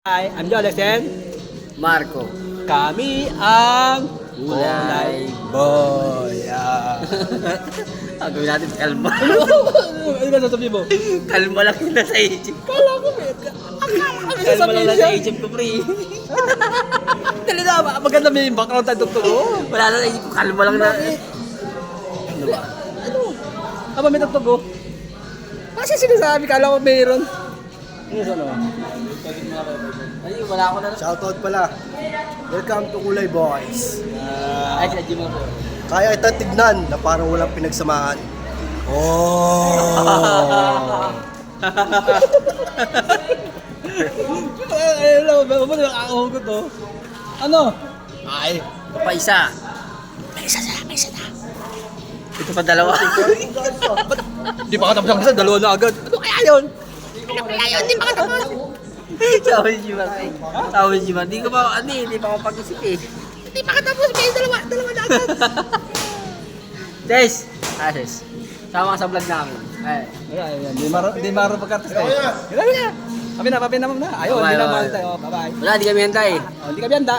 Hi, I'm Jolex and Marco. kami ang Kulay Boy. Ang gawin natin kalma. Ano ba sasabihin mo? Kalma lang yun nasa isip. Kala ko may Kalma lang sasabihin nasa siya. isip ko, pre. Dali na, maganda may background tayo tugtog. Wala na sa isip ko, kalma lang na. Ano ba? Ano? Aba may tugtog oh. Kasi sinasabi, kala ko mayroon. Ano sa ano? Ay, wala ako na. Shoutout pala. Welcome to Kulay Boys. Ay, sa gym ako. Kaya ito tignan na parang walang pinagsamahan. Ay, alam mo ba nakakahugot oh? Ano? Ay. Ito pa isa. May isa na. Ito pa dalawa. Di pa katapos ang isa, dalawa na agad. Ano kaya yun? Di pa katapos. Sabi si Jiman. Sabi si Jiman. Di ko pa, hindi pa ako pag-isip eh. Di pa katapos, may dalawa na agad. Des! Des. Sama ka sa vlog namin. Ay. Ayan. Di maro pagkartas tayo. Grabe na. Papi na muna. Ayun, hindi na mahal tayo. Bye-bye. Wala, di kami hantay. Oh, hindi ka biyanda.